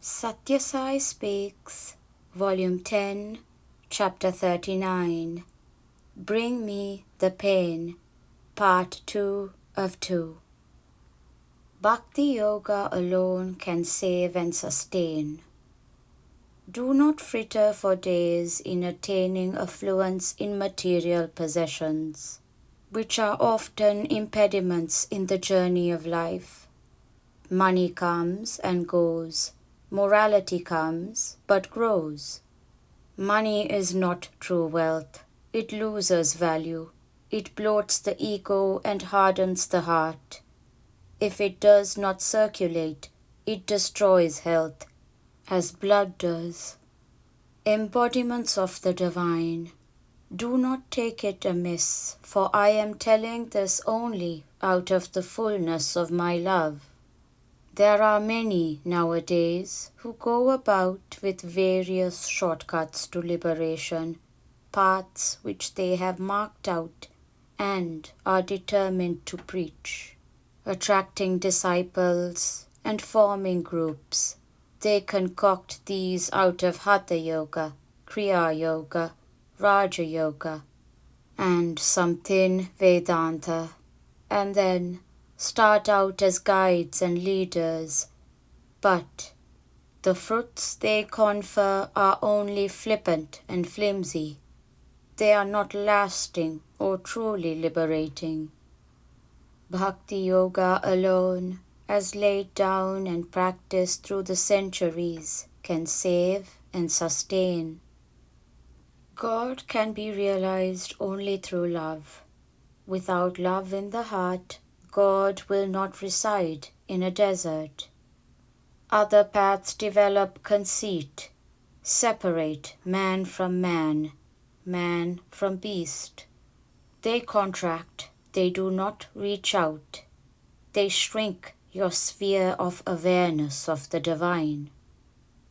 Sathya Sai Speaks, Volume 10, Chapter 39. Bring Me the Pain, Part 2 of 2. Bhakti Yoga alone can save and sustain. Do not fritter for days in attaining affluence in material possessions, which are often impediments in the journey of life. Money comes and goes. Morality comes but grows. Money is not true wealth. It loses value. It bloats the ego and hardens the heart. If it does not circulate, it destroys health, as blood does. Embodiments of the divine. Do not take it amiss, for I am telling this only out of the fullness of my love. There are many nowadays who go about with various shortcuts to liberation, paths which they have marked out and are determined to preach. Attracting disciples and forming groups, they concoct these out of Hatha Yoga, Kriya Yoga, Raja Yoga, and some thin Vedanta, and then start out as guides and leaders, but the fruits they confer are only flippant and flimsy. They are not lasting or truly liberating. Bhakti Yoga alone, as laid down and practiced through the centuries, can save and sustain. God can be realized only through love. Without love in the heart, God will not reside in a desert. Other paths develop conceit, separate man from man, man from beast. They contract, they do not reach out. They shrink your sphere of awareness of the divine.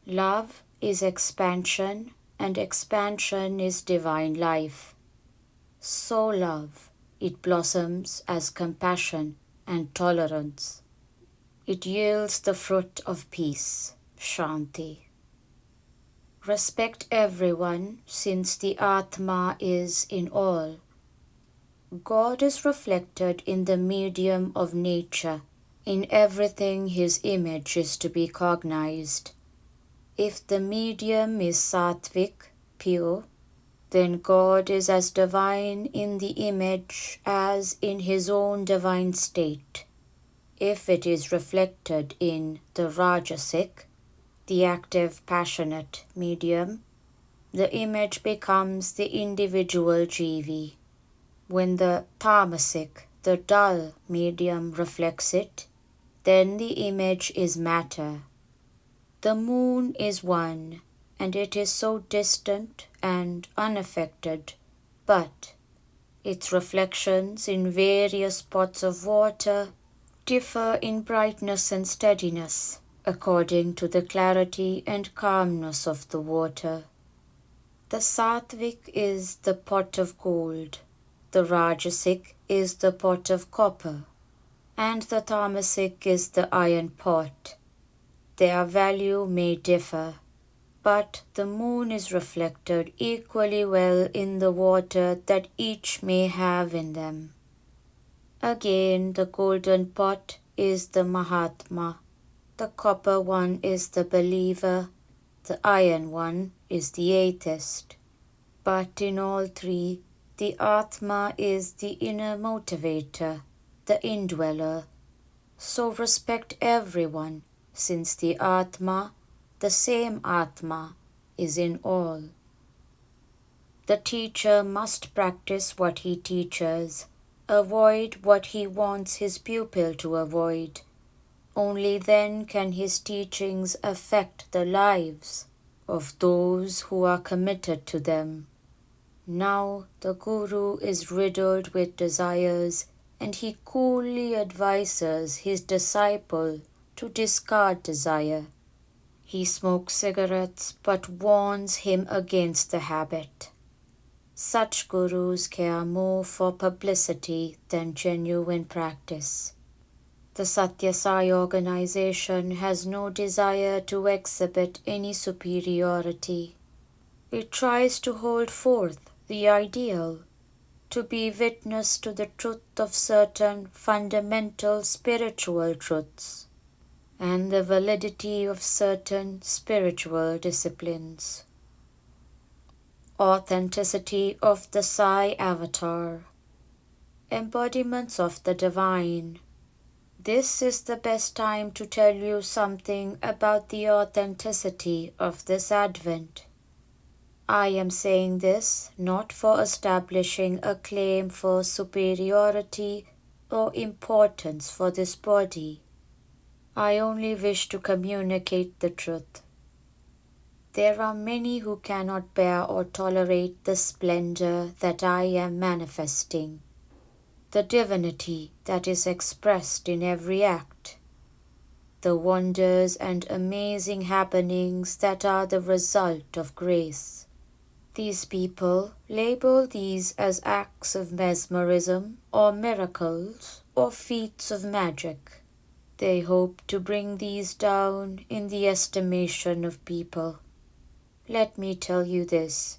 Love is expansion, and expansion is divine life. So love, it blossoms as compassion and tolerance. It yields the fruit of peace, Shanti. Respect everyone, since the Atma is in all. God is reflected in the medium of nature. In everything His image is to be cognized. If the medium is sattvic, pure, then God is as divine in the image as in His own divine state. If it is reflected in the rajasic, the active, passionate medium, the image becomes the individual jivi. When the tamasic, the dull medium reflects it, then the image is matter. The moon is one, and it is so distant and unaffected, but its reflections in various spots of water differ in brightness and steadiness according to the clarity and calmness of the water. The sattvic is the pot of gold, the rajasic is the pot of copper, and the tamasic is the iron pot. Their value may differ, but the moon is reflected equally well in the water that each may have in them. Again, the golden pot is the Mahatma, the copper one is the believer, the iron one is the atheist. But in all three, the Atma is the inner motivator, the indweller. So respect everyone, since the Atma, the same Atma, is in all. The teacher must practice what he teaches, avoid what he wants his pupil to avoid. Only then can his teachings affect the lives of those who are committed to them. Now the Guru is riddled with desires, and he coolly advises his disciple to discard desire. He smokes cigarettes but warns him against the habit. Such gurus care more for publicity than genuine practice. The Sathya Sai organization has no desire to exhibit any superiority. It tries to hold forth the ideal, to be witness to the truth of certain fundamental spiritual truths and the validity of certain spiritual disciplines. Authenticity of the Sai avatar. Embodiments of the divine. This is the best time to tell you something about the authenticity of this Advent. I am saying this not for establishing a claim for superiority or importance for this body. I only wish to communicate the truth. There are many who cannot bear or tolerate the splendor that I am manifesting, the divinity that is expressed in every act, the wonders and amazing happenings that are the result of grace. These people label these as acts of mesmerism or miracles or feats of magic. They hope to bring these down in the estimation of people. Let me tell you this,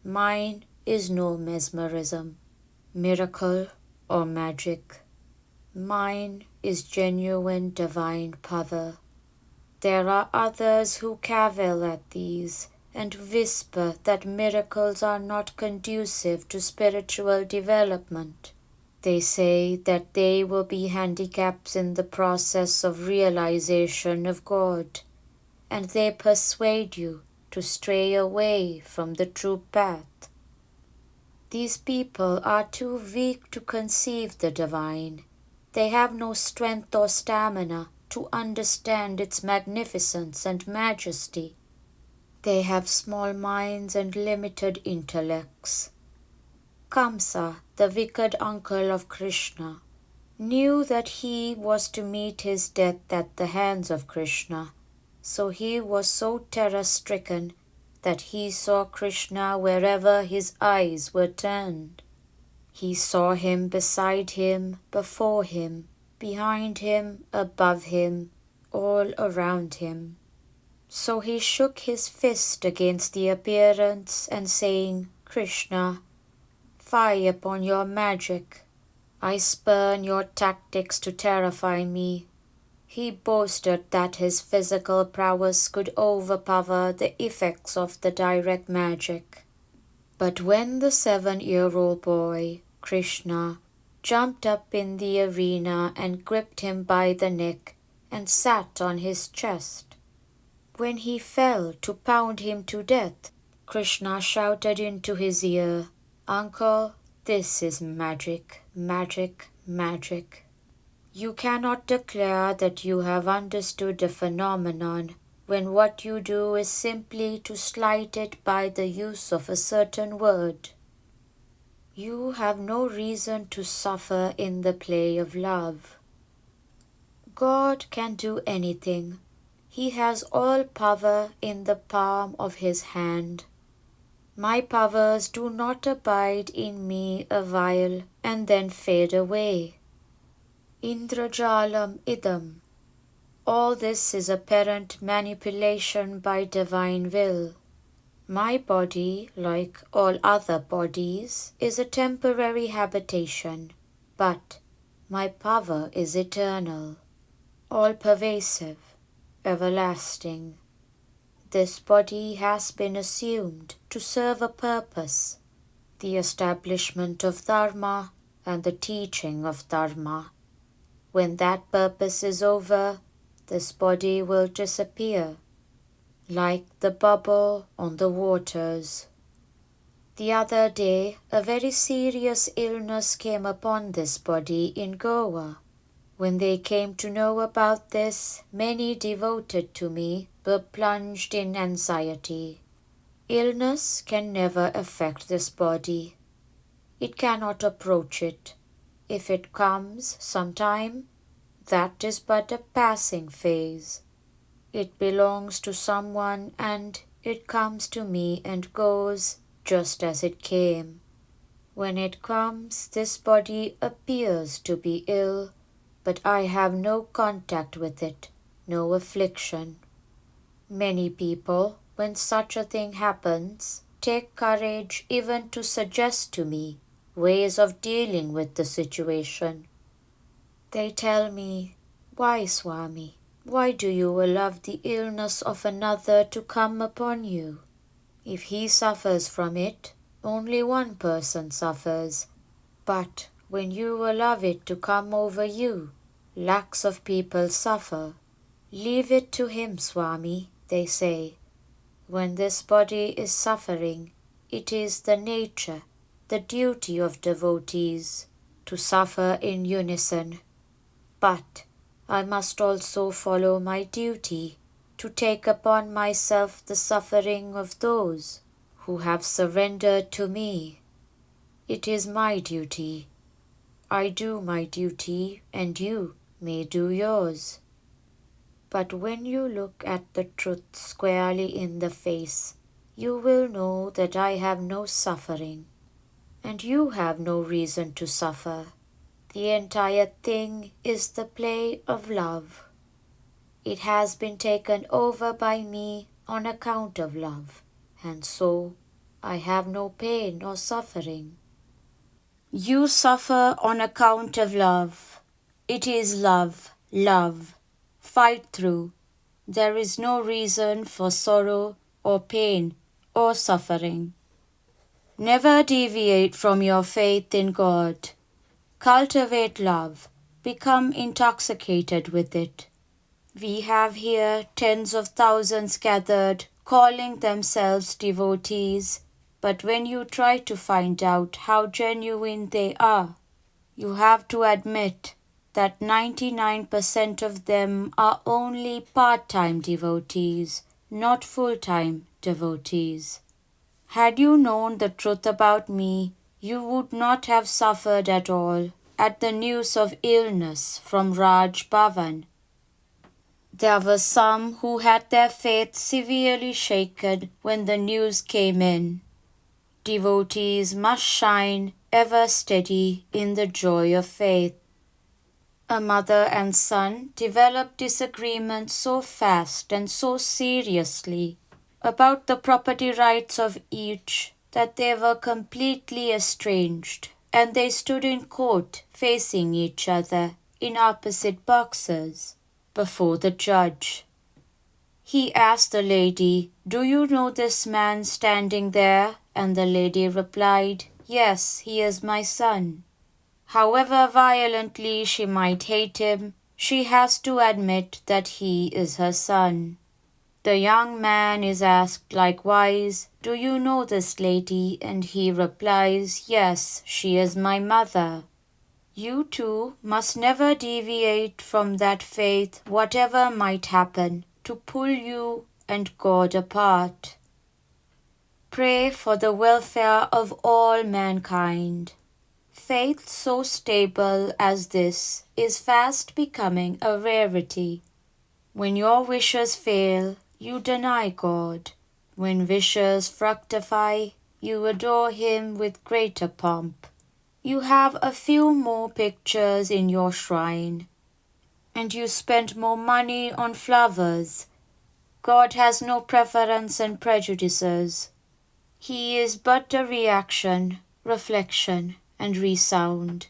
mine is no mesmerism, miracle, or magic. Mine is genuine divine power. There are others who cavil at these and whisper that miracles are not conducive to spiritual development. They say that they will be handicaps in the process of realization of God, and they persuade you to stray away from the true path. These people are too weak to conceive the divine. They have no strength or stamina to understand its magnificence and majesty. They have small minds and limited intellects. Kamsa, the wicked uncle of Krishna, knew that he was to meet his death at the hands of Krishna, so he was so terror-stricken that he saw Krishna wherever his eyes were turned. He saw him beside him, before him, behind him, above him, all around him. So he shook his fist against the appearance and saying, Krishna, fie upon your magic. I spurn your tactics to terrify me. He boasted that his physical prowess could overpower the effects of the direct magic. But when the 7-year-old boy, Krishna, jumped up in the arena and gripped him by the neck and sat on his chest, when he fell to pound him to death, Krishna shouted into his ear, Uncle, this is magic, magic, magic. You cannot declare that you have understood a phenomenon when what you do is simply to slight it by the use of a certain word. You have no reason to suffer in the play of love. God can do anything. He has all power in the palm of his hand. My powers do not abide in me a while and then fade away. Indrajalam idam. All this is apparent manipulation by divine will. My body, like all other bodies, is a temporary habitation, but my power is eternal, all-pervasive, everlasting. This body has been assumed to serve a purpose, the establishment of Dharma and the teaching of Dharma. When that purpose is over, this body will disappear, like the bubble on the waters. The other day, a very serious illness came upon this body in Goa. When they came to know about this, many devoted to me were plunged in anxiety. Illness can never affect this body. It cannot approach it. If it comes sometime, that is but a passing phase. It belongs to someone and it comes to me and goes just as it came. When it comes, this body appears to be ill, but I have no contact with it, no affliction. Many people, when such a thing happens, take courage even to suggest to me ways of dealing with the situation. They tell me, "Why, Swami, why do you allow the illness of another to come upon you? If he suffers from it, only one person suffers. But when you allow it to come over you, lakhs of people suffer. Leave it to him, Swami," they say. "When this body is suffering, it is the nature, the duty of devotees to suffer in unison. But I must also follow my duty to take upon myself the suffering of those who have surrendered to me. It is my duty. I do my duty, and you may do yours." But when you look at the truth squarely in the face, you will know that I have no suffering, and you have no reason to suffer. The entire thing is the play of love. It has been taken over by me on account of love, and so I have no pain or suffering. You suffer on account of love. It is love, love. Fight through. There is no reason for sorrow or pain or suffering. Never deviate from your faith in God. Cultivate love. Become intoxicated with it. We have here tens of thousands gathered, calling themselves devotees, but when you try to find out how genuine they are, you have to admit that 99% of them are only part-time devotees, not full-time devotees. Had you known the truth about me, you would not have suffered at all at the news of illness from Raj Bhavan. There were some who had their faith severely shaken when the news came in. Devotees must shine ever steady in the joy of faith. A mother and son developed disagreement so fast and so seriously about the property rights of each that they were completely estranged, and they stood in court facing each other in opposite boxes before the judge. He asked the lady, "Do you know this man standing there?" And the lady replied, "Yes, he is my son." However violently she might hate him, she has to admit that he is her son. The young man is asked likewise, "Do you know this lady?" And he replies, "Yes, she is my mother." You too must never deviate from that faith, whatever might happen, to pull you and God apart. Pray for the welfare of all mankind. Faith so stable as this is fast becoming a rarity. When your wishes fail, you deny God. When wishes fructify, you adore Him with greater pomp. You have a few more pictures in your shrine, and you spend more money on flowers. God has no preference and prejudices. He is but a reaction, reflection, and resound.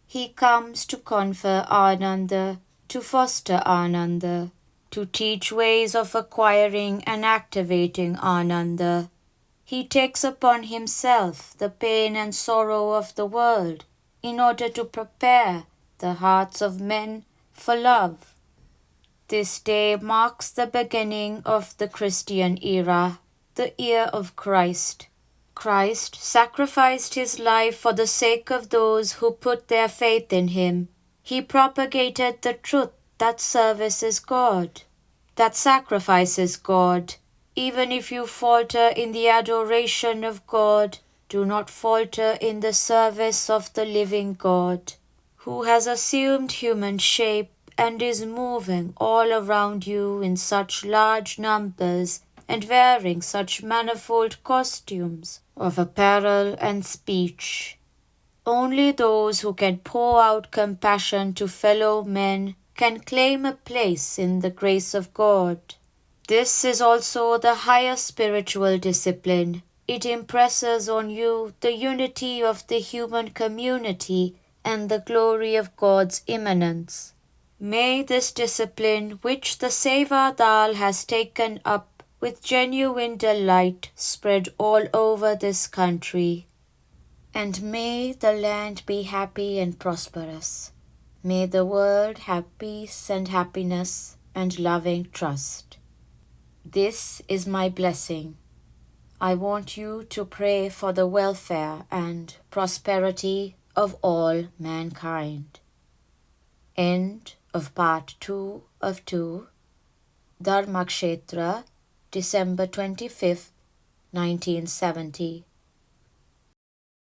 He comes to confer Ananda, to foster Ananda, to teach ways of acquiring and activating Ananda. He takes upon himself the pain and sorrow of the world in order to prepare the hearts of men for love. This day marks the beginning of the Christian era, the year of Christ. Christ sacrificed his life for the sake of those who put their faith in him. He propagated the truth that service is God, that sacrifice is God. Even if you falter in the adoration of God, do not falter in the service of the living God, who has assumed human shape and is moving all around you in such large numbers and wearing such manifold costumes of apparel and speech. Only those who can pour out compassion to fellow men can claim a place in the grace of God. This is also the higher spiritual discipline. It impresses on you the unity of the human community and the glory of God's immanence. May this discipline, which the Seva Dal has taken up with genuine delight, spread all over this country. And may the land be happy and prosperous. May the world have peace and happiness and loving trust. This is my blessing. I want you to pray for the welfare and prosperity of all mankind. End of part 2 of 2. Dharmakshetra, December 25th, 1970.